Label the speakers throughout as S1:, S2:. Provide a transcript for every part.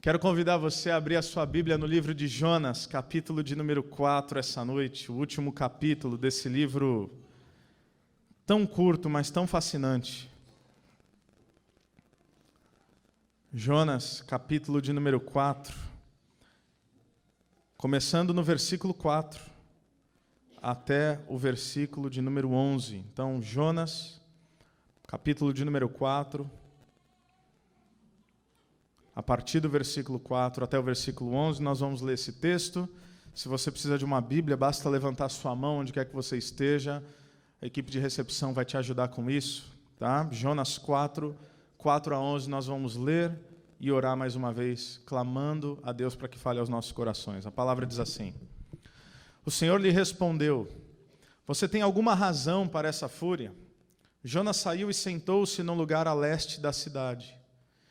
S1: Quero convidar você a abrir a sua Bíblia no livro de Jonas, capítulo de número 4, essa noite, o último capítulo desse livro tão curto, mas tão fascinante. Jonas, capítulo de número 4, começando no versículo 4, até o versículo de número 11. Então, Jonas, capítulo de número 4, a partir do versículo 4 até o versículo 11, nós vamos ler esse texto. Se você precisa de uma Bíblia, basta levantar sua mão onde quer que você esteja. A equipe de recepção vai te ajudar com isso. Tá? Jonas 4, 4 a 11, nós vamos ler e orar mais uma vez, clamando a Deus para que fale aos nossos corações. A palavra diz assim: O Senhor lhe respondeu: Você tem alguma razão para essa fúria? Jonas saiu e sentou-se num lugar a leste da cidade.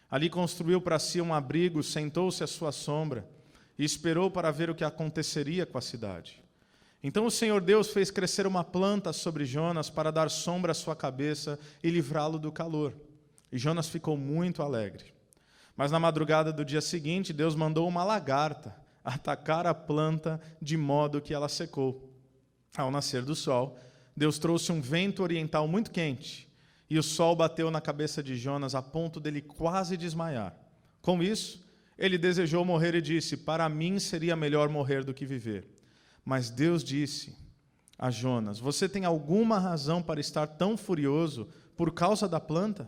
S1: Ali construiu para si um abrigo, sentou-se à sua sombra e esperou para ver o que aconteceria com a cidade. Então o Senhor Deus fez crescer uma planta sobre Jonas para dar sombra à sua cabeça e livrá-lo do calor. E Jonas ficou muito alegre. Mas na madrugada do dia seguinte, Deus mandou uma lagarta atacar a planta de modo que ela secou. Ao nascer do sol, Deus trouxe um vento oriental muito quente, e o sol bateu na cabeça de Jonas a ponto dele quase desmaiar. Com isso, ele desejou morrer e disse: Para mim seria melhor morrer do que viver. Mas Deus disse a Jonas: Você tem alguma razão para estar tão furioso por causa da planta?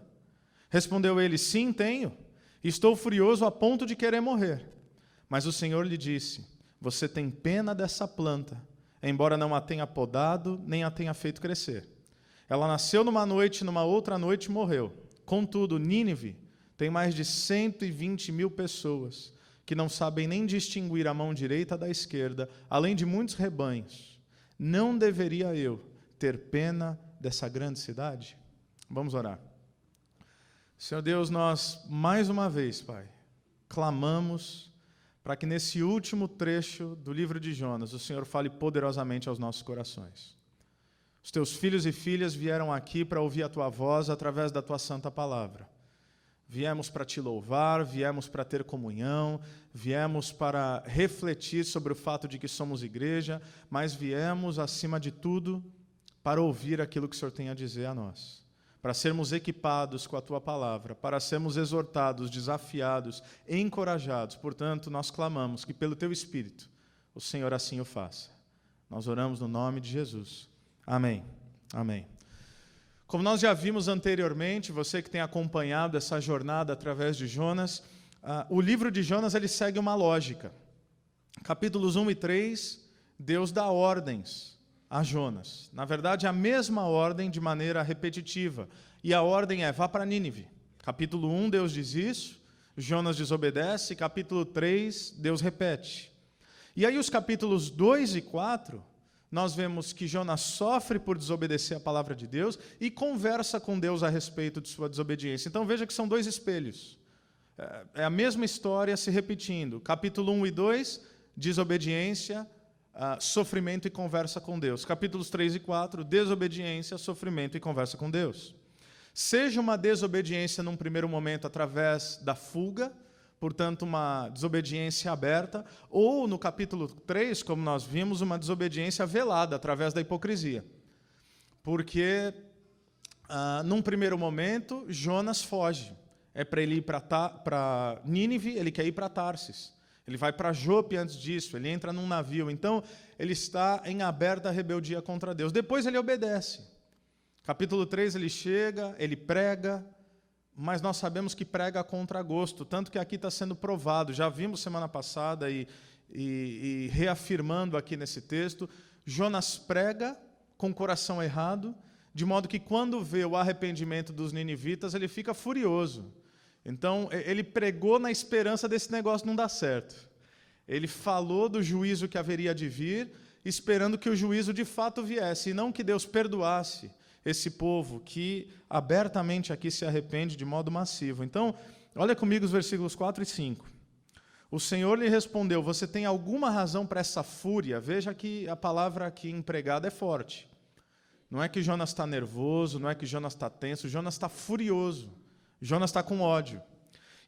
S1: Respondeu ele: Sim, tenho. Estou furioso a ponto de querer morrer. Mas o Senhor lhe disse: Você tem pena dessa planta, embora não a tenha podado, nem a tenha feito crescer. Ela nasceu numa noite, numa outra noite morreu. Contudo, Nínive tem mais de 120.000 pessoas que não sabem nem distinguir a mão direita da esquerda, além de muitos rebanhos. Não deveria eu ter pena dessa grande cidade? Vamos orar. Senhor Deus, nós, mais uma vez, Pai, clamamos para que nesse último trecho do livro de Jonas, o Senhor fale poderosamente aos nossos corações. Os teus filhos e filhas vieram aqui para ouvir a tua voz através da tua santa palavra. Viemos para te louvar, viemos para ter comunhão, viemos para refletir sobre o fato de que somos igreja, mas viemos, acima de tudo, para ouvir aquilo que o Senhor tem a dizer a nós. Para sermos equipados com a tua palavra, para sermos exortados, desafiados, encorajados. Portanto, nós clamamos que pelo teu Espírito o Senhor assim o faça. Nós oramos no nome de Jesus. Amém. Amém. Como nós já vimos anteriormente, você que tem acompanhado essa jornada através de Jonas, o livro de Jonas ele segue uma lógica. Capítulos 1 e 3, Deus dá ordens a Jonas. Na verdade, a mesma ordem de maneira repetitiva. E a ordem é: vá para Nínive. Capítulo 1, Deus diz isso, Jonas desobedece. Capítulo 3, Deus repete. E aí os capítulos 2 e 4... nós vemos que Jonas sofre por desobedecer a palavra de Deus e conversa com Deus a respeito de sua desobediência. Então veja que são dois espelhos. É a mesma história se repetindo. Capítulo 1 e 2, desobediência, sofrimento e conversa com Deus. Capítulos 3 e 4, desobediência, sofrimento e conversa com Deus. Seja uma desobediência num primeiro momento através da fuga, portanto, uma desobediência aberta, ou no capítulo 3, como nós vimos, uma desobediência velada, através da hipocrisia. Porque, num primeiro momento, Jonas foge. É para ele ir para Nínive, ele quer ir para Tarsis. Ele vai para Jope antes disso, ele entra num navio. Então, ele está em aberta rebeldia contra Deus. Depois ele obedece. Capítulo 3, ele chega, ele prega, mas nós sabemos que prega contra gosto, tanto que aqui está sendo provado. Já vimos semana passada e reafirmando aqui nesse texto, Jonas prega com o coração errado, de modo que quando vê o arrependimento dos ninivitas, ele fica furioso. Então, ele pregou na esperança desse negócio não dar certo. Ele falou do juízo que haveria de vir, esperando que o juízo de fato viesse, e não que Deus perdoasse esse povo que abertamente aqui se arrepende de modo massivo. Então, olha comigo os versículos 4 e 5. O Senhor lhe respondeu: Você tem alguma razão para essa fúria? Veja que a palavra aqui empregada é forte. Não é que Jonas está nervoso, não é que Jonas está tenso, Jonas está furioso. Jonas está com ódio.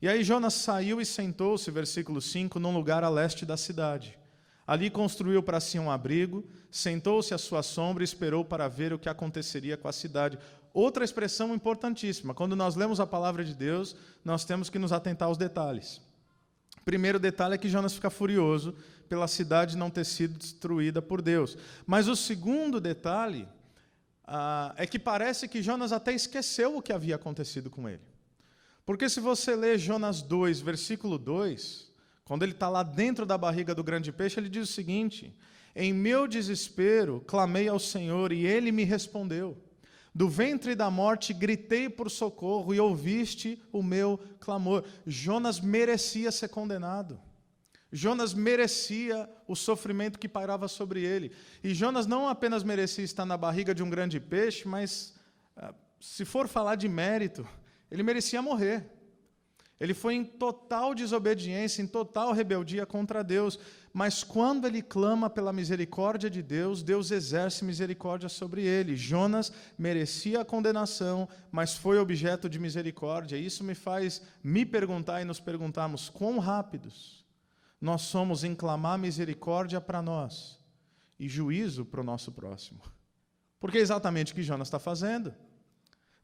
S1: E aí Jonas saiu e sentou-se, versículo 5, num lugar a leste da cidade. Ali construiu para si um abrigo, sentou-se à sua sombra e esperou para ver o que aconteceria com a cidade. Outra expressão importantíssima. Quando nós lemos a palavra de Deus, nós temos que nos atentar aos detalhes. O primeiro detalhe é que Jonas fica furioso pela cidade não ter sido destruída por Deus. Mas o segundo detalhe é que parece que Jonas até esqueceu o que havia acontecido com ele. Porque se você ler Jonas 2, versículo 2, quando ele está lá dentro da barriga do grande peixe, ele diz o seguinte: em meu desespero clamei ao Senhor e ele me respondeu. Do ventre da morte gritei por socorro e ouviste o meu clamor. Jonas merecia ser condenado. Jonas merecia o sofrimento que pairava sobre ele. E Jonas não apenas merecia estar na barriga de um grande peixe, mas, se for falar de mérito, ele merecia morrer. Ele foi em total desobediência, em total rebeldia contra Deus. Mas quando ele clama pela misericórdia de Deus, Deus exerce misericórdia sobre ele. Jonas merecia a condenação, mas foi objeto de misericórdia. Isso me faz me perguntar e nos perguntarmos quão rápidos nós somos em clamar misericórdia para nós e juízo para o nosso próximo. Porque é exatamente o que Jonas está fazendo.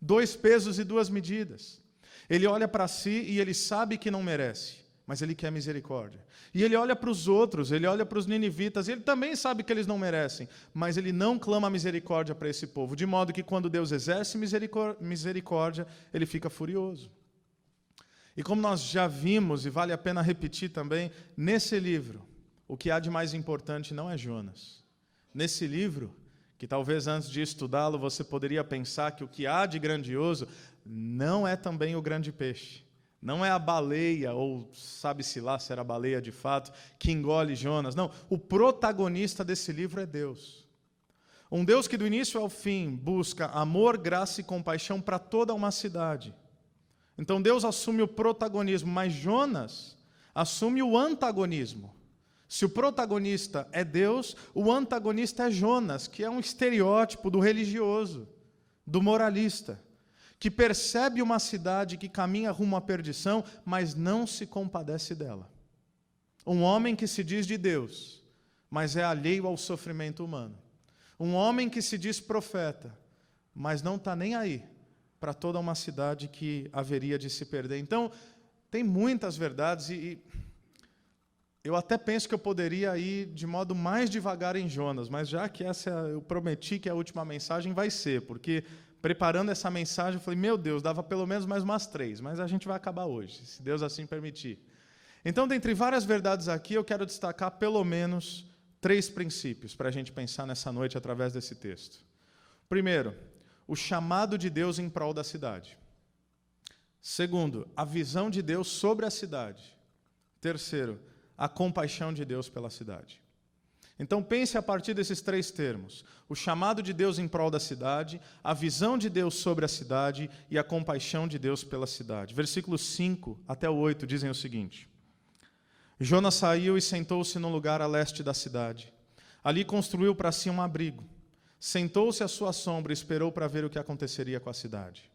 S1: 2 pesos e 2 medidas. Ele olha para si e ele sabe que não merece, mas ele quer misericórdia. E ele olha para os outros, ele olha para os ninivitas, e ele também sabe que eles não merecem, mas ele não clama misericórdia para esse povo, de modo que quando Deus exerce misericórdia, ele fica furioso. E como nós já vimos, e vale a pena repetir também, nesse livro, o que há de mais importante não é Jonas. Nesse livro, que talvez antes de estudá-lo você poderia pensar que o que há de grandioso não é também o grande peixe, não é a baleia, ou sabe-se lá se era a baleia de fato, que engole Jonas. Não, o protagonista desse livro é Deus. Um Deus que do início ao fim busca amor, graça e compaixão para toda uma cidade. Então Deus assume o protagonismo, mas Jonas assume o antagonismo. Se o protagonista é Deus, o antagonista é Jonas, que é um estereótipo do religioso, do moralista, que percebe uma cidade que caminha rumo à perdição, mas não se compadece dela. Um homem que se diz de Deus, mas é alheio ao sofrimento humano. Um homem que se diz profeta, mas não está nem aí para toda uma cidade que haveria de se perder. Então, tem muitas verdades e eu até penso que eu poderia ir de modo mais devagar em Jonas, mas já que essa eu prometi que a última mensagem vai ser, porque preparando essa mensagem eu falei, meu Deus, dava pelo menos mais umas 3, mas a gente vai acabar hoje, se Deus assim permitir. Então, dentre várias verdades aqui, eu quero destacar pelo menos 3 princípios para a gente pensar nessa noite através desse texto. Primeiro, o chamado de Deus em prol da cidade. Segundo, a visão de Deus sobre a cidade. Terceiro, a compaixão de Deus pela cidade. Então pense a partir desses 3 termos: o chamado de Deus em prol da cidade, a visão de Deus sobre a cidade e a compaixão de Deus pela cidade. Versículos 5 até o 8 dizem o seguinte: Jonas saiu e sentou-se num lugar a leste da cidade. Ali construiu para si um abrigo. Sentou-se à sua sombra e esperou para ver o que aconteceria com a cidade.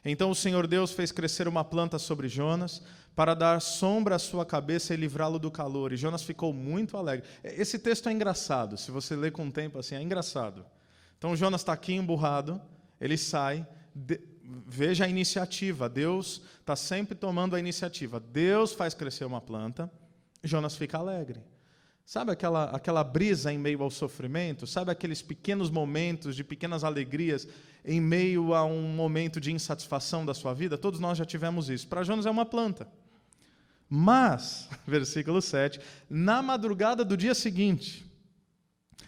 S1: Então o Senhor Deus fez crescer uma planta sobre Jonas, para dar sombra à sua cabeça e livrá-lo do calor. E Jonas ficou muito alegre. Esse texto é engraçado, se você ler com o tempo assim, é engraçado. Então Jonas está aqui emburrado, ele sai, veja a iniciativa, Deus está sempre tomando a iniciativa. Deus faz crescer uma planta, Jonas fica alegre. Sabe aquela brisa em meio ao sofrimento? Sabe aqueles pequenos momentos de pequenas alegrias em meio a um momento de insatisfação da sua vida? Todos nós já tivemos isso. Para Jonas é uma planta. Mas, versículo 7, na madrugada do dia seguinte,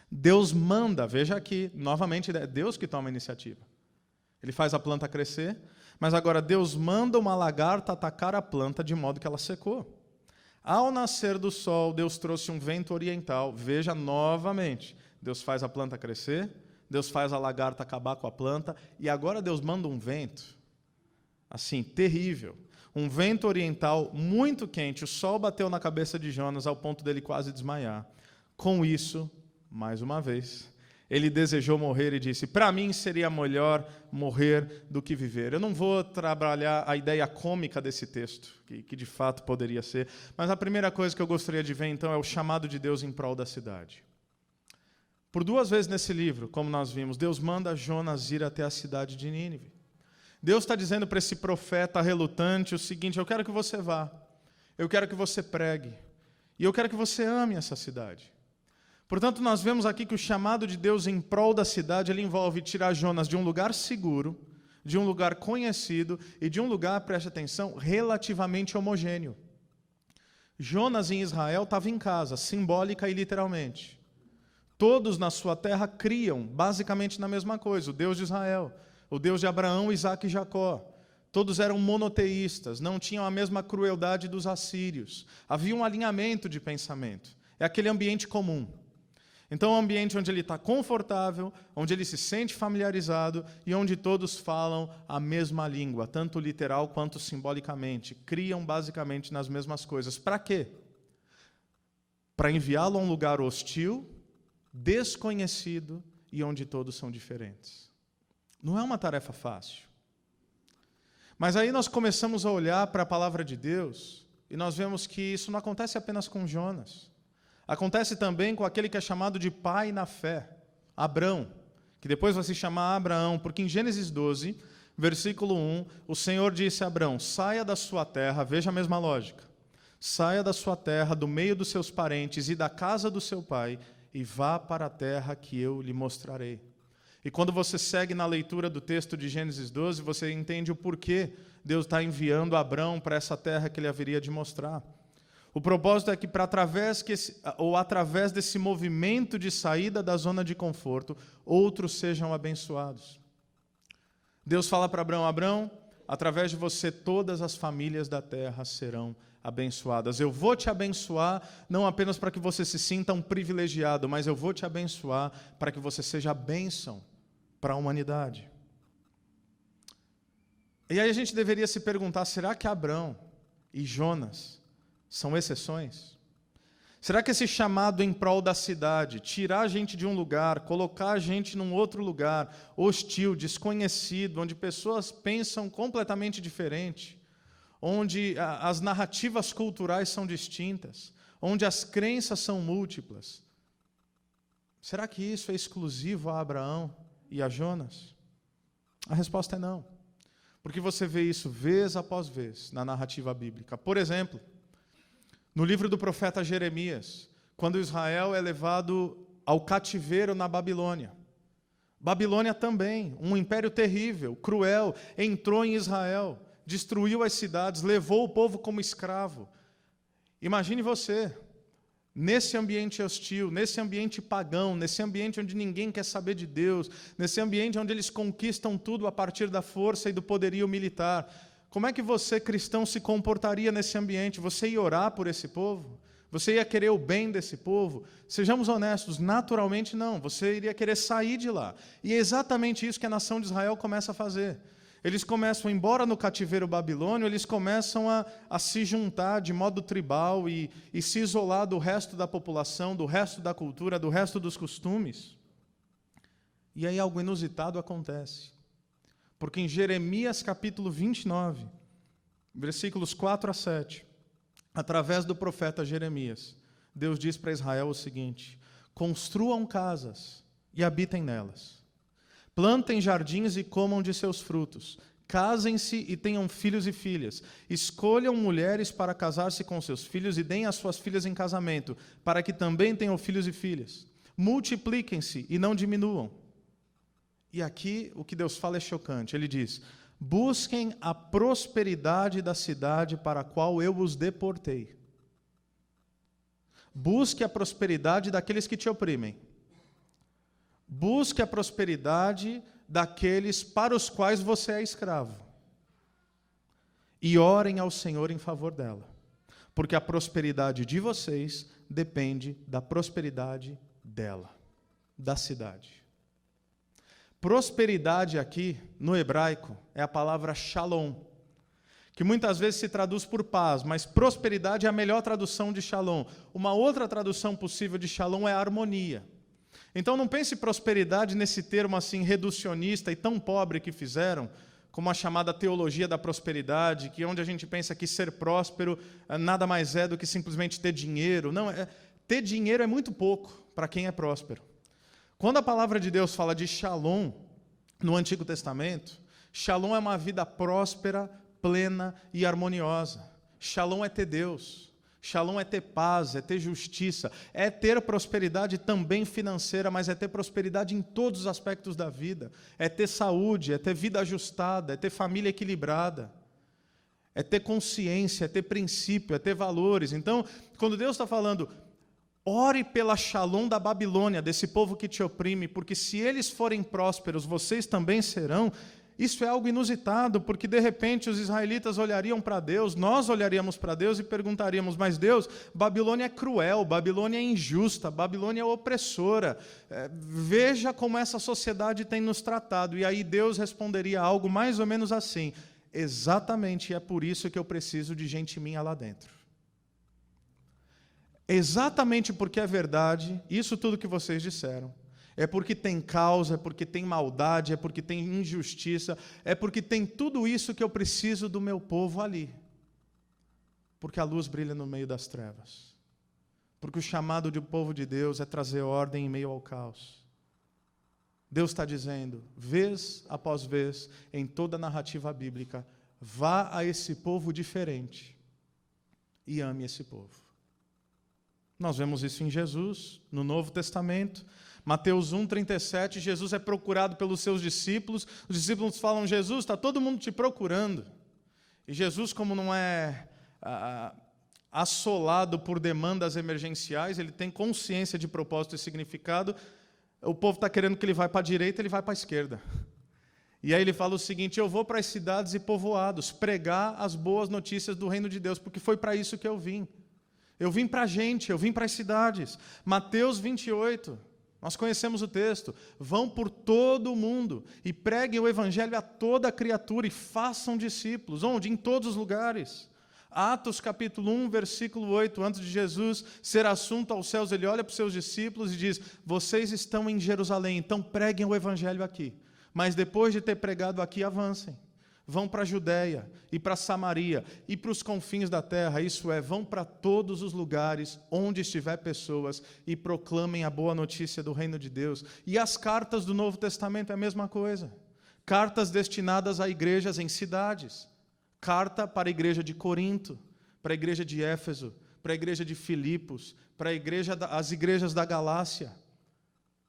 S1: Deus manda, veja aqui, novamente, é Deus que toma a iniciativa. Ele faz a planta crescer, mas agora Deus manda uma lagarta atacar a planta de modo que ela secou. Ao nascer do sol, Deus trouxe um vento oriental. Veja novamente, Deus faz a planta crescer, Deus faz a lagarta acabar com a planta, e agora Deus manda um vento, assim, terrível. Um vento oriental muito quente, o sol bateu na cabeça de Jonas ao ponto dele quase desmaiar. Com isso, mais uma vez, ele desejou morrer e disse: para mim seria melhor morrer do que viver. Eu não vou trabalhar a ideia cômica desse texto, que de fato poderia ser, mas a primeira coisa que eu gostaria de ver, então, é o chamado de Deus em prol da cidade. Por 2 vezes nesse livro, como nós vimos, Deus manda Jonas ir até a cidade de Nínive. Deus está dizendo para esse profeta relutante o seguinte: eu quero que você vá, eu quero que você pregue, e eu quero que você ame essa cidade. Portanto, nós vemos aqui que o chamado de Deus em prol da cidade, ele envolve tirar Jonas de um lugar seguro, de um lugar conhecido e de um lugar, preste atenção, relativamente homogêneo. Jonas em Israel estava em casa, simbólica e literalmente. Todos na sua terra criam basicamente na mesma coisa: o Deus de Israel, o Deus de Abraão, Isaque e Jacó. Todos eram monoteístas, não tinham a mesma crueldade dos assírios. Havia um alinhamento de pensamento. É aquele ambiente comum. Então, é um ambiente onde ele está confortável, onde ele se sente familiarizado e onde todos falam a mesma língua, tanto literal quanto simbolicamente. Criam basicamente nas mesmas coisas. Para quê? Para enviá-lo a um lugar hostil, desconhecido e onde todos são diferentes. Não é uma tarefa fácil. Mas aí nós começamos a olhar para a palavra de Deus e nós vemos que isso não acontece apenas com Jonas. Acontece também com aquele que é chamado de pai na fé, Abrão, que depois vai se chamar Abraão, porque em Gênesis 12, versículo 1, o Senhor disse a Abrão: saia da sua terra, veja a mesma lógica, saia da sua terra, do meio dos seus parentes e da casa do seu pai, e vá para a terra que eu lhe mostrarei. E quando você segue na leitura do texto de Gênesis 12, você entende o porquê Deus está enviando Abrão para essa terra que ele haveria de mostrar. O propósito é que, através desse movimento de saída da zona de conforto, outros sejam abençoados. Deus fala para Abrão: Abrão, através de você todas as famílias da terra serão abençoadas. Eu vou te abençoar não apenas para que você se sinta um privilegiado, mas eu vou te abençoar para que você seja bênção para a humanidade. E aí a gente deveria se perguntar: será que Abrão e Jonas são exceções? Será que esse chamado em prol da cidade, tirar a gente de um lugar, colocar a gente num outro lugar, hostil, desconhecido, onde pessoas pensam completamente diferente, onde as narrativas culturais são distintas, onde as crenças são múltiplas, será que isso é exclusivo a Abraão e a Jonas? A resposta é não. Porque você vê isso vez após vez na narrativa bíblica. Por exemplo, no livro do profeta Jeremias, quando Israel é levado ao cativeiro na Babilônia. Babilônia também, um império terrível, cruel, entrou em Israel, destruiu as cidades, levou o povo como escravo. Imagine você, nesse ambiente hostil, nesse ambiente pagão, nesse ambiente onde ninguém quer saber de Deus, nesse ambiente onde eles conquistam tudo a partir da força e do poderio militar. Como é que você, cristão, se comportaria nesse ambiente? Você ia orar por esse povo? Você ia querer o bem desse povo? Sejamos honestos, naturalmente não. Você iria querer sair de lá. E é exatamente isso que a nação de Israel começa a fazer. Eles começam, embora no cativeiro babilônio, eles começam a se juntar de modo tribal e se isolar do resto da população, do resto da cultura, do resto dos costumes. E aí algo inusitado acontece. Porque em Jeremias capítulo 29, versículos 4 a 7, através do profeta Jeremias, Deus diz para Israel o seguinte: construam casas e habitem nelas. Plantem jardins e comam de seus frutos. Casem-se e tenham filhos e filhas. Escolham mulheres para casar-se com seus filhos e deem as suas filhas em casamento, para que também tenham filhos e filhas. Multipliquem-se e não diminuam. E aqui o que Deus fala é chocante. Ele diz: busquem a prosperidade da cidade para a qual eu os deportei. Busque a prosperidade daqueles que te oprimem. Busque a prosperidade daqueles para os quais você é escravo. E orem ao Senhor em favor dela. Porque a prosperidade de vocês depende da prosperidade dela, da cidade. Prosperidade aqui, no hebraico, é a palavra shalom, que muitas vezes se traduz por paz, mas prosperidade é a melhor tradução de shalom. Uma outra tradução possível de shalom é harmonia. Então não pense prosperidade nesse termo assim reducionista e tão pobre que fizeram, como a chamada teologia da prosperidade, que onde a gente pensa que ser próspero nada mais é do que simplesmente ter dinheiro. Não, ter dinheiro é muito pouco para quem é próspero. Quando a palavra de Deus fala de shalom no Antigo Testamento, shalom é uma vida próspera, plena e harmoniosa. Shalom é ter Deus. Shalom é ter paz, é ter justiça, é ter prosperidade também financeira, mas é ter prosperidade em todos os aspectos da vida. É ter saúde, é ter vida ajustada, é ter família equilibrada, é ter consciência, é ter princípio, é ter valores. Então, quando Deus está falando, ore pela shalom da Babilônia, desse povo que te oprime, porque se eles forem prósperos, vocês também serão. Isso é algo inusitado, porque de repente os israelitas olhariam para Deus, nós olharíamos para Deus e perguntaríamos, mas Deus, Babilônia é cruel, Babilônia é injusta, Babilônia é opressora, veja como essa sociedade tem nos tratado. E aí Deus responderia algo mais ou menos assim, exatamente, é por isso que eu preciso de gente minha lá dentro. Exatamente porque é verdade, isso tudo que vocês disseram. É porque tem causa, é porque tem maldade, é porque tem injustiça, é porque tem tudo isso que eu preciso do meu povo ali. Porque a luz brilha no meio das trevas. Porque o chamado do povo de Deus é trazer ordem em meio ao caos. Deus está dizendo, vez após vez, em toda a narrativa bíblica, vá a esse povo diferente e ame esse povo. Nós vemos isso em Jesus, no Novo Testamento. Mateus 1,37, Jesus é procurado pelos seus discípulos. Os discípulos falam, Jesus, está todo mundo te procurando. E Jesus, como não é assolado por demandas emergenciais, ele tem consciência de propósito e significado. O povo está querendo que ele vá para a direita, ele vai para a esquerda. E aí ele fala o seguinte, eu vou para as cidades e povoados, pregar as boas notícias do reino de Deus, porque foi para isso que eu vim. Eu vim para a gente, eu vim para as cidades. Mateus 28, nós conhecemos o texto. Vão por todo o mundo e preguem o evangelho a toda criatura e façam discípulos. Onde? Em todos os lugares. Atos capítulo 1, versículo 8, antes de Jesus ser assunto aos céus, ele olha para os seus discípulos e diz, vocês estão em Jerusalém, então preguem o evangelho aqui. Mas depois de ter pregado aqui, avancem. Vão para a Judéia e para Samaria e para os confins da terra, isso é, vão para todos os lugares onde estiver pessoas e proclamem a boa notícia do reino de Deus. E as cartas do Novo Testamento é a mesma coisa. Cartas destinadas a igrejas em cidades. Carta para a igreja de Corinto, para a igreja de Éfeso, para a igreja de Filipos, para as igrejas da Galácia,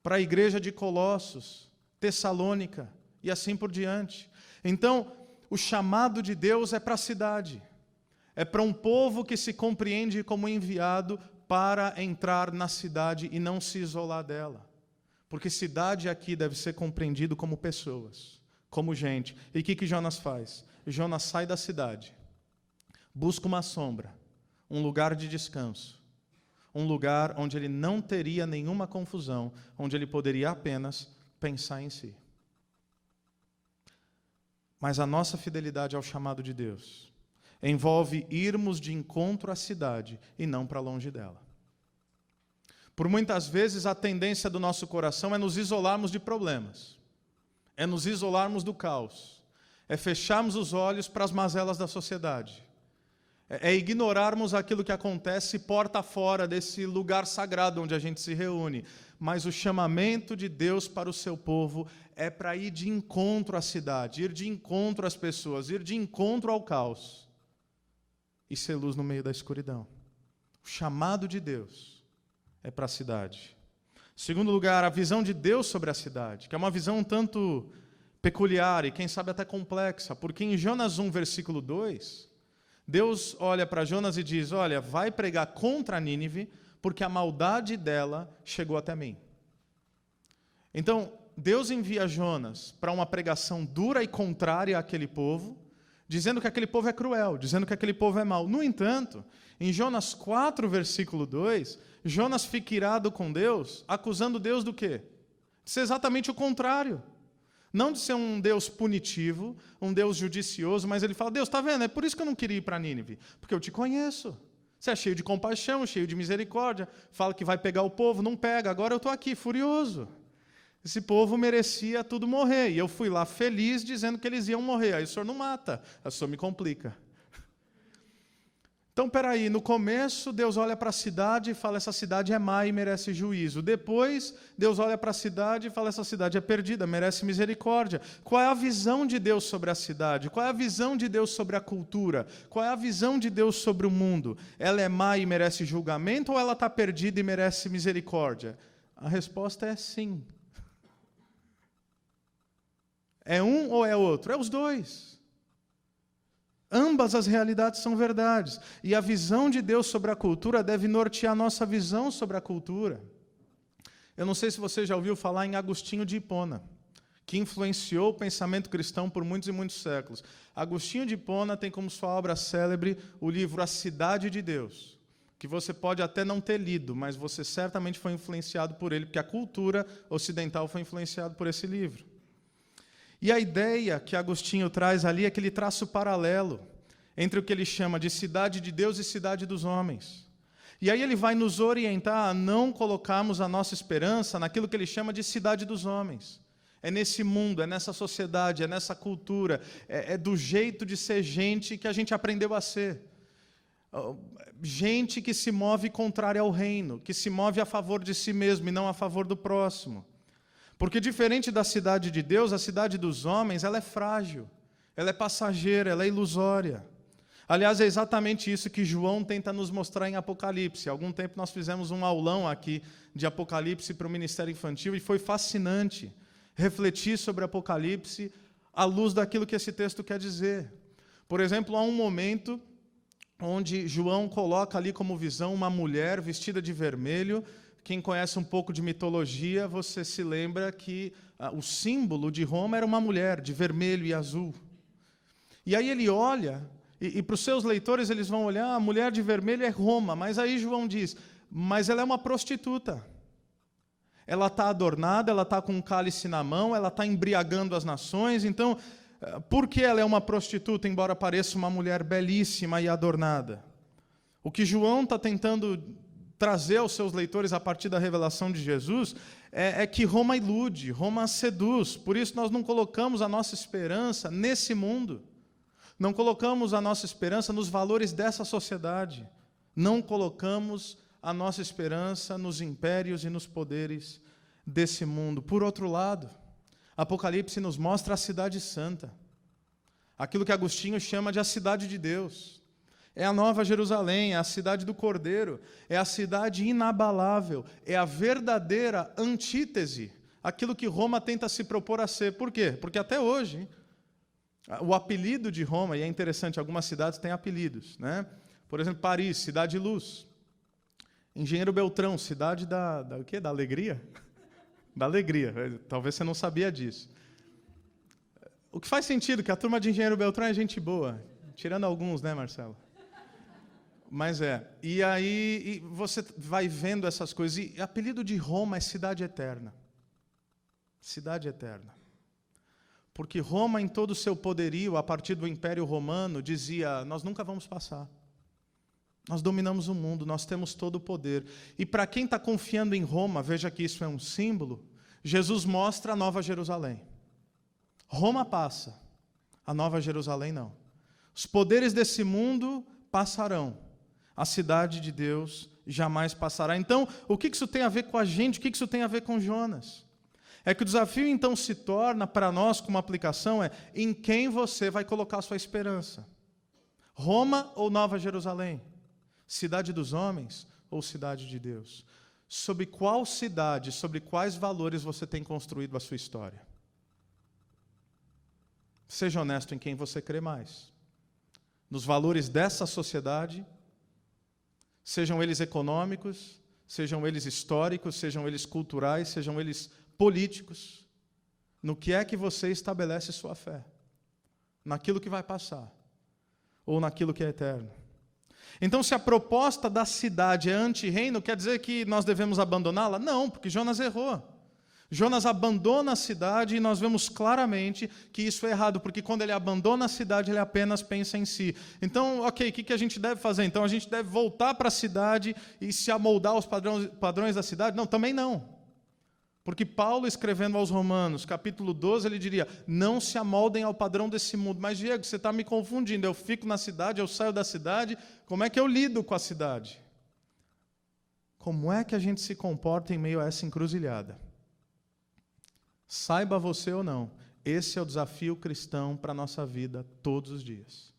S1: para a igreja de Colossos, Tessalônica e assim por diante. Então, o chamado de Deus é para a cidade, é para um povo que se compreende como enviado para entrar na cidade e não se isolar dela. Porque cidade aqui deve ser compreendido como pessoas, como gente. E o que Jonas faz? Jonas sai da cidade, busca uma sombra, um lugar de descanso, um lugar onde ele não teria nenhuma confusão, onde ele poderia apenas pensar em si. Mas a nossa fidelidade ao chamado de Deus envolve irmos de encontro à cidade e não para longe dela. Por muitas vezes a tendência do nosso coração é nos isolarmos de problemas, é nos isolarmos do caos, é fecharmos os olhos para as mazelas da sociedade, é ignorarmos aquilo que acontece porta fora desse lugar sagrado onde a gente se reúne. Mas o chamamento de Deus para o seu povo é para ir de encontro à cidade, ir de encontro às pessoas, ir de encontro ao caos e ser luz no meio da escuridão. O chamado de Deus é para a cidade. Segundo lugar, a visão de Deus sobre a cidade, que é uma visão um tanto peculiar e quem sabe até complexa, porque em Jonas 1, versículo 2, Deus olha para Jonas e diz, olha, vai pregar contra Nínive, porque a maldade dela chegou até mim. Então, Deus envia Jonas para uma pregação dura e contrária àquele povo, dizendo que aquele povo é cruel, dizendo que aquele povo é mau. No entanto, em Jonas 4, versículo 2, Jonas fica irado com Deus, acusando Deus do quê? De ser exatamente o contrário. Não de ser um Deus punitivo, um Deus judicioso, mas ele fala, Deus, está vendo? É por isso que eu não queria ir para Nínive, porque eu te conheço. Você é cheio de compaixão, cheio de misericórdia, fala que vai pegar o povo, não pega. Agora eu estou aqui, furioso. Esse povo merecia tudo morrer. E eu fui lá feliz, dizendo que eles iam morrer. Aí o senhor não mata, o senhor me complica. Então, peraí, no começo, Deus olha para a cidade e fala, essa cidade é má e merece juízo. Depois, Deus olha para a cidade e fala, essa cidade é perdida, merece misericórdia. Qual é a visão de Deus sobre a cidade? Qual é a visão de Deus sobre a cultura? Qual é a visão de Deus sobre o mundo? Ela é má e merece julgamento ou ela está perdida e merece misericórdia? A resposta é sim. É um ou é outro? É os dois. Ambas as realidades são verdades. E a visão de Deus sobre a cultura deve nortear a nossa visão sobre a cultura. Eu não sei se você já ouviu falar em Agostinho de Hipona, que influenciou o pensamento cristão por muitos e muitos séculos. Agostinho de Hipona tem como sua obra célebre o livro A Cidade de Deus, que você pode até não ter lido, mas você certamente foi influenciado por ele, porque a cultura ocidental foi influenciada por esse livro. E a ideia que Agostinho traz ali é aquele traço paralelo entre o que ele chama de cidade de Deus e cidade dos homens. E aí ele vai nos orientar a não colocarmos a nossa esperança naquilo que ele chama de cidade dos homens. É nesse mundo, é nessa sociedade, é nessa cultura, é do jeito de ser gente que a gente aprendeu a ser. Gente que se move contrária ao reino, que se move a favor de si mesmo e não a favor do próximo. Porque diferente da cidade de Deus, a cidade dos homens, ela é frágil, ela é passageira, ela é ilusória. Aliás, é exatamente isso que João tenta nos mostrar em Apocalipse. Há algum tempo nós fizemos um aulão aqui de Apocalipse para o Ministério Infantil e foi fascinante refletir sobre Apocalipse à luz daquilo que esse texto quer dizer. Por exemplo, há um momento onde João coloca ali como visão uma mulher vestida de vermelho. Quem conhece um pouco de mitologia, você se lembra que o símbolo de Roma era uma mulher, de vermelho e azul. E aí ele olha, e para os seus leitores eles vão olhar, a mulher de vermelho é Roma, mas aí João diz, mas ela é uma prostituta. Ela está adornada, ela está com um cálice na mão, ela está embriagando as nações, então, por que ela é uma prostituta, embora pareça uma mulher belíssima e adornada? O que João está tentando trazer aos seus leitores a partir da revelação de Jesus é que Roma ilude, Roma seduz. Por isso nós não colocamos a nossa esperança nesse mundo. Não colocamos a nossa esperança nos valores dessa sociedade. Não colocamos a nossa esperança nos impérios e nos poderes desse mundo. Por outro lado, Apocalipse nos mostra a cidade santa. Aquilo que Agostinho chama de a cidade de Deus. É a Nova Jerusalém, é a cidade do Cordeiro, é a cidade inabalável, é a verdadeira antítese, aquilo que Roma tenta se propor a ser. Por quê? Porque até hoje, o apelido de Roma, e é interessante, algumas cidades têm apelidos, né? Por exemplo, Paris, cidade de luz. Engenheiro Beltrão, cidade o quê? Da alegria? Da alegria, talvez você não sabia disso. O que faz sentido, que a turma de Engenheiro Beltrão é gente boa, tirando alguns, né, Marcelo? Mas e aí você vai vendo essas coisas, e apelido de Roma é cidade eterna. Cidade eterna. Porque Roma, em todo o seu poderio, a partir do Império Romano, dizia, nós nunca vamos passar. Nós dominamos o mundo, nós temos todo o poder. E para quem está confiando em Roma, veja que isso é um símbolo, Jesus mostra a Nova Jerusalém. Roma passa, a Nova Jerusalém não. Os poderes desse mundo passarão. A cidade de Deus jamais passará. Então, o que isso tem a ver com a gente? O que isso tem a ver com Jonas? É que o desafio, então, se torna, para nós, como aplicação, em quem você vai colocar a sua esperança. Roma ou Nova Jerusalém? Cidade dos homens ou cidade de Deus? Sobre qual cidade, sobre quais valores você tem construído a sua história? Seja honesto em quem você crê mais. Nos valores dessa sociedade, sejam eles econômicos, sejam eles históricos, sejam eles culturais, sejam eles políticos. No que é que você estabelece sua fé? Naquilo que vai passar ou naquilo que é eterno? Então, se a proposta da cidade é anti-reino, quer dizer que nós devemos abandoná-la? Não, porque Jonas errou. Jonas abandona a cidade e nós vemos claramente que isso é errado, porque quando ele abandona a cidade, ele apenas pensa em si. Então, ok, o que a gente deve fazer? Então, a gente deve voltar para a cidade e se amoldar aos padrões da cidade? Não, também não. Porque Paulo, escrevendo aos Romanos, capítulo 12, ele diria, não se amoldem ao padrão desse mundo. Mas, Diego, você está me confundindo, eu fico na cidade, eu saio da cidade, como é que eu lido com a cidade? Como é que a gente se comporta em meio a essa encruzilhada? Saiba você ou não, esse é o desafio cristão para a nossa vida todos os dias.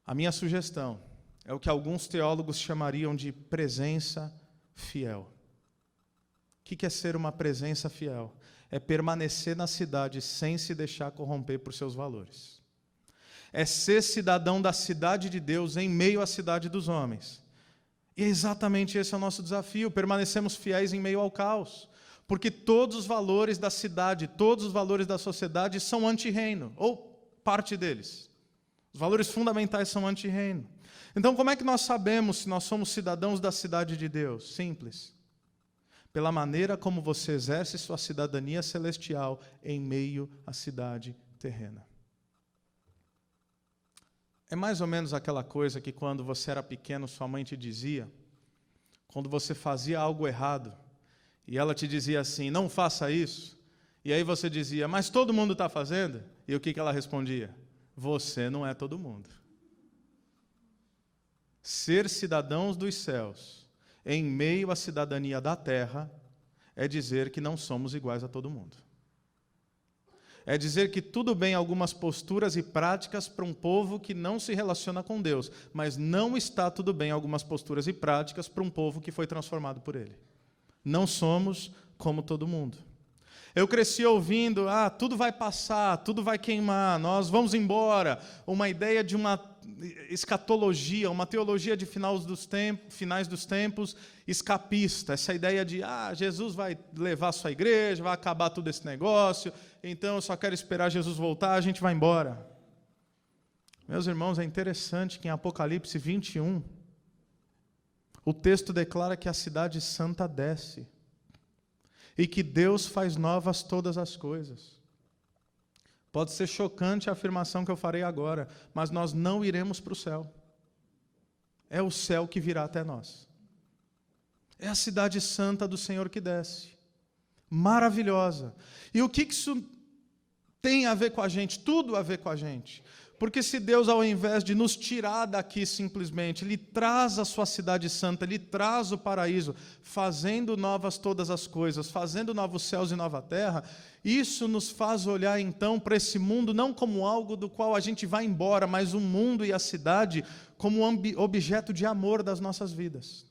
S1: A minha sugestão é o que alguns teólogos chamariam de presença fiel. O que é ser uma presença fiel? É permanecer na cidade sem se deixar corromper por seus valores. É ser cidadão da cidade de Deus em meio à cidade dos homens. E exatamente esse é o nosso desafio, permanecemos fiéis em meio ao caos. Porque todos os valores da cidade, todos os valores da sociedade são anti-reino, ou parte deles. Os valores fundamentais são anti-reino. Então, como é que nós sabemos se nós somos cidadãos da cidade de Deus? Simples. Pela maneira como você exerce sua cidadania celestial em meio à cidade terrena. É mais ou menos aquela coisa que quando você era pequeno, sua mãe te dizia, quando você fazia algo errado, e ela te dizia assim, não faça isso. E aí você dizia, mas todo mundo está fazendo? E o que ela respondia? Você não é todo mundo. Ser cidadãos dos céus, em meio à cidadania da terra, é dizer que não somos iguais a todo mundo. É dizer que tudo bem algumas posturas e práticas para um povo que não se relaciona com Deus, mas não está tudo bem algumas posturas e práticas para um povo que foi transformado por Ele. Não somos como todo mundo. Eu cresci ouvindo, tudo vai passar, tudo vai queimar, nós vamos embora. Uma ideia de uma escatologia, uma teologia de finais dos tempos, escapista. Essa ideia de, Jesus vai levar a sua igreja, vai acabar todo esse negócio, então eu só quero esperar Jesus voltar, a gente vai embora. Meus irmãos, é interessante que em Apocalipse 21, o texto declara que a cidade santa desce e que Deus faz novas todas as coisas. Pode ser chocante a afirmação que eu farei agora, mas nós não iremos para o céu. É o céu que virá até nós. É a cidade santa do Senhor que desce. Maravilhosa. E o que isso tem a ver com a gente? Tudo a ver com a gente. Porque se Deus, ao invés de nos tirar daqui simplesmente, Ele traz a sua cidade santa, Ele traz o paraíso, fazendo novas todas as coisas, fazendo novos céus e nova terra, isso nos faz olhar então para esse mundo não como algo do qual a gente vai embora, mas o mundo e a cidade como objeto de amor das nossas vidas.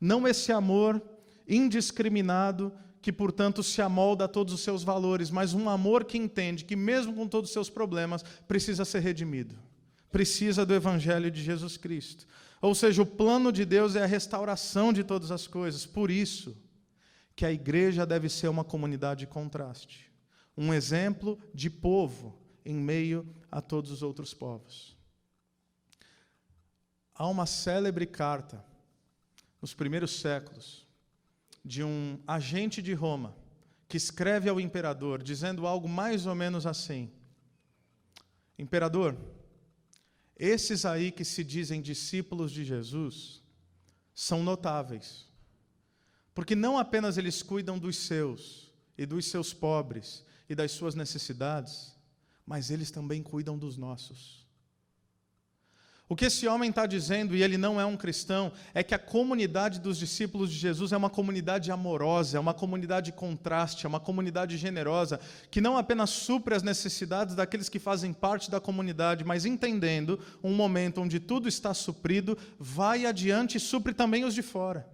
S1: Não esse amor indiscriminado, que, portanto, se amolda a todos os seus valores, mas um amor que entende que, mesmo com todos os seus problemas, precisa ser redimido. Precisa do Evangelho de Jesus Cristo. Ou seja, o plano de Deus é a restauração de todas as coisas. Por isso que a igreja deve ser uma comunidade de contraste. Um exemplo de povo em meio a todos os outros povos. Há uma célebre carta, nos primeiros séculos, de um agente de Roma, que escreve ao imperador, dizendo algo mais ou menos assim: Imperador, esses aí que se dizem discípulos de Jesus, são notáveis, porque não apenas eles cuidam dos seus, e dos seus pobres, e das suas necessidades, mas eles também cuidam dos nossos. O que esse homem está dizendo, e ele não é um cristão, é que a comunidade dos discípulos de Jesus é uma comunidade amorosa, é uma comunidade de contraste, é uma comunidade generosa, que não apenas supre as necessidades daqueles que fazem parte da comunidade, mas entendendo um momento onde tudo está suprido, vai adiante e supre também os de fora.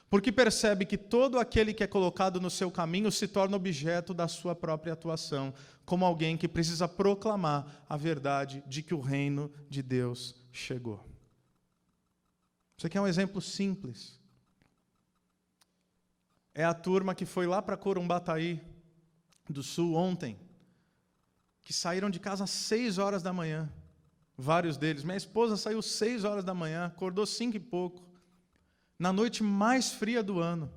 S1: Porque percebe que todo aquele que é colocado no seu caminho se torna objeto da sua própria atuação, como alguém que precisa proclamar a verdade de que o reino de Deus chegou. Isso aqui é um exemplo simples. É a turma que foi lá para Corumbataí do Sul ontem, que saíram de casa às 6 horas da manhã, vários deles. Minha esposa saiu 6 horas da manhã, acordou 5 e pouco, na noite mais fria do ano,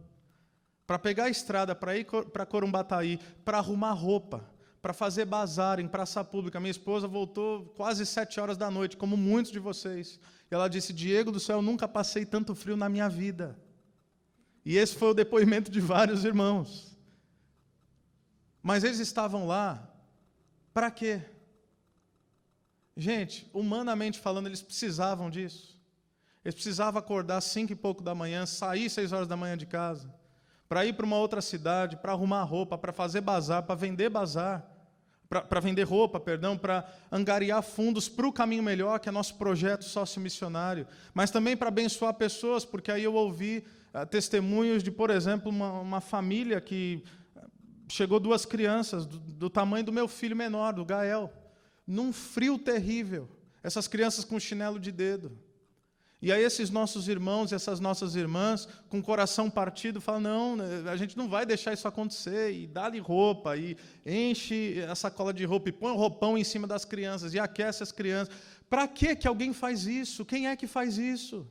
S1: para pegar a estrada, para ir para Corumbataí, para arrumar roupa, para fazer bazar em praça pública. Minha esposa voltou quase 7 horas da noite, como muitos de vocês. E ela disse, Diego do céu, eu nunca passei tanto frio na minha vida. E esse foi o depoimento de vários irmãos. Mas eles estavam lá, para quê? Gente, humanamente falando, eles precisavam disso. Eles precisavam acordar às 5 e pouco da manhã, sair 6 horas da manhã de casa, para ir para uma outra cidade, para arrumar roupa, para fazer bazar, para vender bazar, para vender roupa, perdão, para angariar fundos para o Caminho Melhor, que é nosso projeto sócio-missionário, mas também para abençoar pessoas, porque aí eu ouvi testemunhos de, por exemplo, uma família que chegou 2 crianças do tamanho do meu filho menor, do Gael, num frio terrível, essas crianças com chinelo de dedo. E aí esses nossos irmãos e essas nossas irmãs, com o coração partido, falam, não, a gente não vai deixar isso acontecer, e dá-lhe roupa, e enche a sacola de roupa, e põe um roupão em cima das crianças, e aquece as crianças. Para que alguém faz isso? Quem é que faz isso?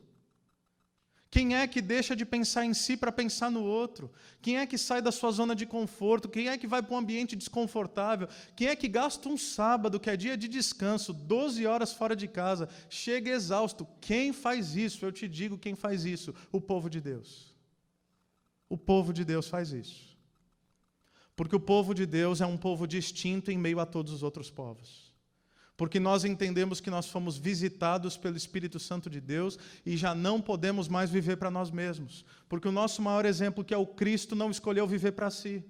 S1: Quem é que deixa de pensar em si para pensar no outro? Quem é que sai da sua zona de conforto? Quem é que vai para um ambiente desconfortável? Quem é que gasta um sábado, que é dia de descanso, 12 horas fora de casa, chega exausto? Quem faz isso? Eu te digo quem faz isso. O povo de Deus. O povo de Deus faz isso. Porque o povo de Deus é um povo distinto em meio a todos os outros povos. Porque nós entendemos que nós fomos visitados pelo Espírito Santo de Deus e já não podemos mais viver para nós mesmos. Porque o nosso maior exemplo, que é o Cristo, não escolheu viver para si,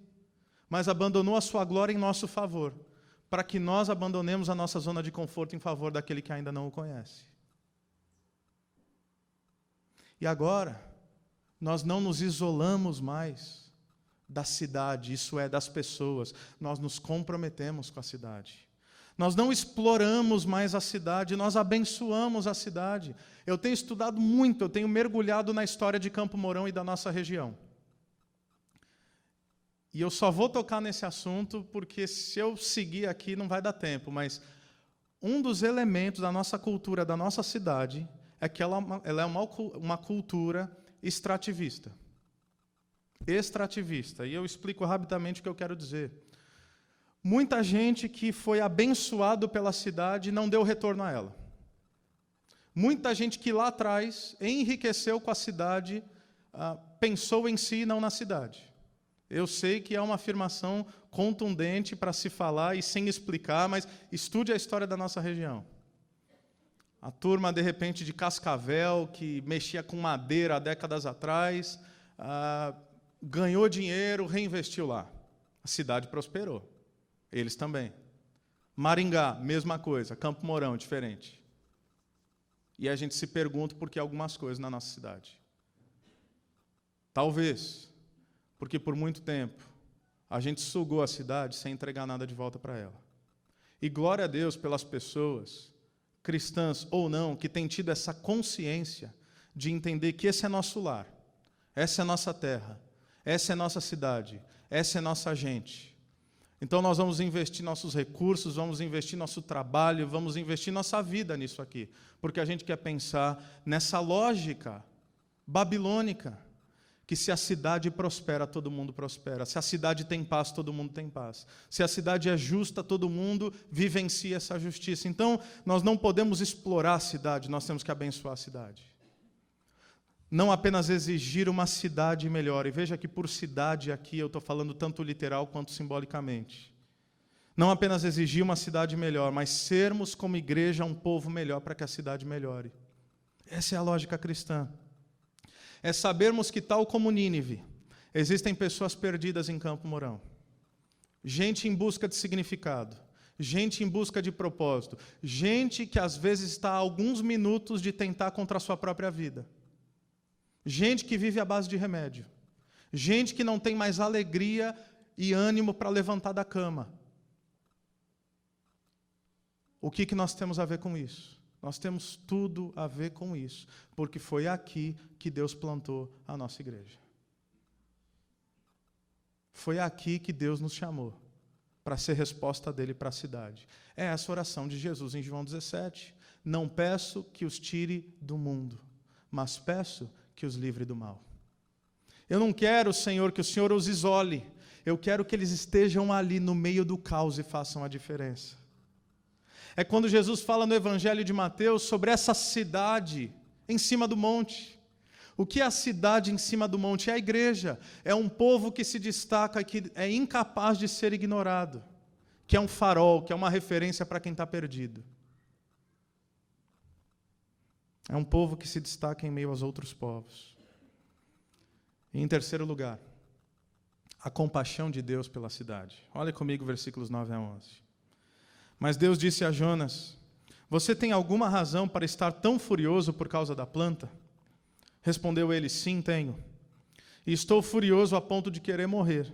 S1: mas abandonou a sua glória em nosso favor, para que nós abandonemos a nossa zona de conforto em favor daquele que ainda não o conhece. E agora, nós não nos isolamos mais da cidade, isso é, das pessoas, nós nos comprometemos com a cidade. Nós não exploramos mais a cidade, nós abençoamos a cidade. Eu tenho estudado muito, eu tenho mergulhado na história de Campo Mourão e da nossa região. E eu só vou tocar nesse assunto porque se eu seguir aqui não vai dar tempo, mas um dos elementos da nossa cultura, da nossa cidade, é que ela é uma cultura extrativista. Extrativista. E eu explico rapidamente o que eu quero dizer. Muita gente que foi abençoado pela cidade não deu retorno a ela. Muita gente que lá atrás enriqueceu com a cidade, pensou em si e não na cidade. Eu sei que é uma afirmação contundente para se falar e sem explicar, mas estude a história da nossa região. A turma, de repente, de Cascavel, que mexia com madeira há décadas atrás, ganhou dinheiro, reinvestiu lá. A cidade prosperou. Eles também. Maringá, mesma coisa. Campo Mourão, diferente. E a gente se pergunta por que algumas coisas na nossa cidade. Talvez porque por muito tempo a gente sugou a cidade sem entregar nada de volta para ela. E glória a Deus pelas pessoas, cristãs ou não, que têm tido essa consciência de entender que esse é nosso lar, essa é nossa terra, essa é nossa cidade, essa é nossa gente. Então nós vamos investir nossos recursos, vamos investir nosso trabalho, vamos investir nossa vida nisso aqui, porque a gente quer pensar nessa lógica babilônica, que se a cidade prospera, todo mundo prospera, se a cidade tem paz, todo mundo tem paz, se a cidade é justa, todo mundo vivencia essa justiça. Então nós não podemos explorar a cidade, nós temos que abençoar a cidade. Não apenas exigir uma cidade melhor, e veja que por cidade aqui eu estou falando tanto literal quanto simbolicamente. Não apenas exigir uma cidade melhor, mas sermos como igreja um povo melhor para que a cidade melhore. Essa é a lógica cristã. É sabermos que, tal como Nínive, existem pessoas perdidas em Campo Mourão. Gente em busca de significado, gente em busca de propósito, gente que às vezes está a alguns minutos de tentar contra a sua própria vida. Gente que vive à base de remédio. Gente que não tem mais alegria e ânimo para levantar da cama. O que nós temos a ver com isso? Nós temos tudo a ver com isso, porque foi aqui que Deus plantou a nossa igreja. Foi aqui que Deus nos chamou, para ser resposta dele para a cidade. É essa oração de Jesus em João 17. Não peço que os tire do mundo, mas peço que os livre do mal. Eu não quero, Senhor, que o Senhor os isole. Eu quero que eles estejam ali no meio do caos e façam a diferença. É quando Jesus fala no Evangelho de Mateus sobre essa cidade em cima do monte. O que é a cidade em cima do monte? É a igreja. É um povo que se destaca, que é incapaz de ser ignorado, que é um farol, que é uma referência para quem está perdido. É um povo que se destaca em meio aos outros povos. E em terceiro lugar, a compaixão de Deus pela cidade. Olha comigo versículos 9 a 11. Mas Deus disse a Jonas: você tem alguma razão para estar tão furioso por causa da planta? Respondeu ele: sim, tenho. E estou furioso a ponto de querer morrer.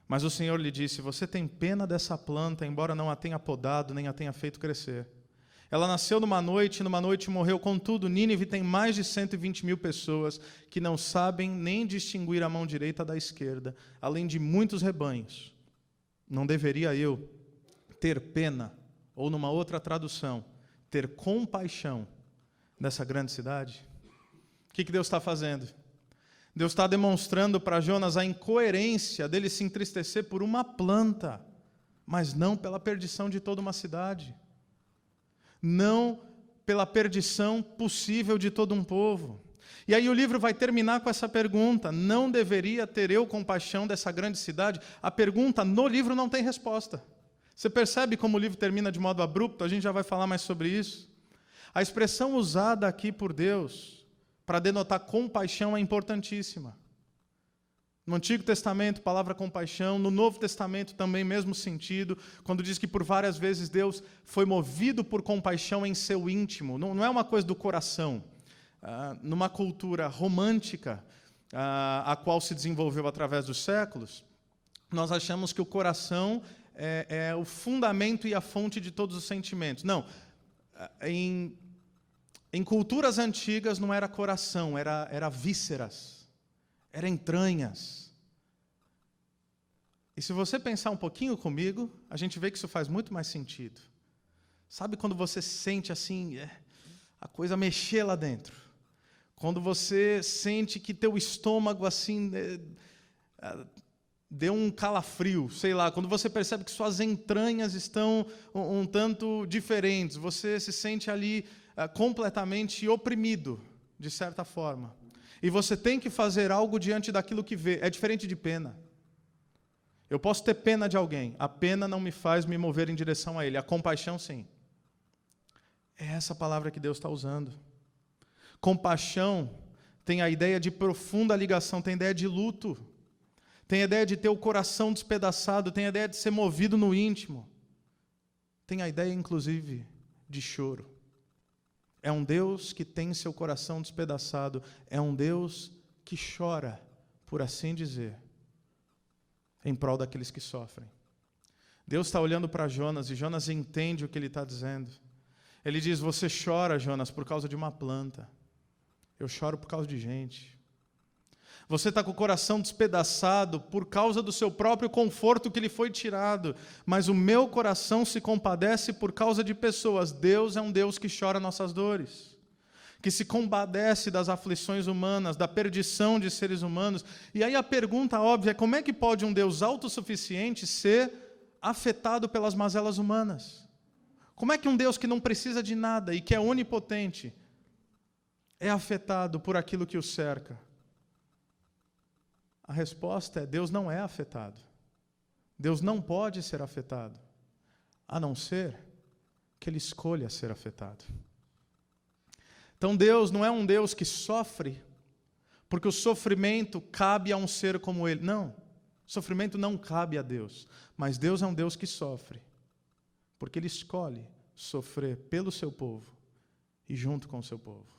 S1: Mas o Senhor lhe disse: você tem pena dessa planta, embora não a tenha podado, nem a tenha feito crescer. Ela nasceu numa noite, e numa noite morreu. Contudo, Nínive tem mais de 120.000 pessoas que não sabem nem distinguir a mão direita da esquerda, além de muitos rebanhos. Não deveria eu ter pena, ou numa outra tradução, ter compaixão dessa grande cidade? O que Deus está fazendo? Deus está demonstrando para Jonas a incoerência dele se entristecer por uma planta, mas não pela perdição de toda uma cidade. Não pela perdição possível de todo um povo. E aí o livro vai terminar com essa pergunta: não deveria ter eu compaixão dessa grande cidade? A pergunta no livro não tem resposta. Você percebe como o livro termina de modo abrupto? A gente já vai falar mais sobre isso. A expressão usada aqui por Deus para denotar compaixão é importantíssima. No Antigo Testamento, palavra compaixão. No Novo Testamento também, mesmo sentido. Quando diz que por várias vezes Deus foi movido por compaixão em seu íntimo. Não é uma coisa do coração. Numa cultura romântica, a qual se desenvolveu através dos séculos, nós achamos que o coração é o fundamento e a fonte de todos os sentimentos. Não. Em culturas antigas não era coração, era vísceras. Era entranhas. E se você pensar um pouquinho comigo, a gente vê que isso faz muito mais sentido. Sabe quando você sente assim, a coisa mexer lá dentro? Quando você sente que teu estômago assim deu um calafrio, sei lá, quando você percebe que suas entranhas estão um tanto diferentes, você se sente ali completamente oprimido, de certa forma. E você tem que fazer algo diante daquilo que vê. É diferente de pena. Eu posso ter pena de alguém. A pena não me faz me mover em direção a ele. A compaixão, sim. É essa palavra que Deus está usando. Compaixão tem a ideia de profunda ligação, tem a ideia de luto, tem a ideia de ter o coração despedaçado, tem a ideia de ser movido no íntimo. Tem a ideia, inclusive, de choro. É um Deus que tem seu coração despedaçado. É um Deus que chora, por assim dizer, em prol daqueles que sofrem. Deus está olhando para Jonas e Jonas entende o que ele está dizendo. Ele diz: você chora, Jonas, por causa de uma planta. Eu choro por causa de gente. Você está com o coração despedaçado por causa do seu próprio conforto que lhe foi tirado. Mas o meu coração se compadece por causa de pessoas. Deus é um Deus que chora nossas dores, que se compadece das aflições humanas, da perdição de seres humanos. E aí a pergunta óbvia é: como é que pode um Deus autossuficiente ser afetado pelas mazelas humanas? Como é que um Deus que não precisa de nada e que é onipotente é afetado por aquilo que o cerca? A resposta é: Deus não é afetado. Deus não pode ser afetado, a não ser que Ele escolha ser afetado. Então Deus não é um Deus que sofre, porque o sofrimento cabe a um ser como Ele. Não, o sofrimento não cabe a Deus. Mas Deus é um Deus que sofre, porque Ele escolhe sofrer pelo seu povo e junto com o seu povo.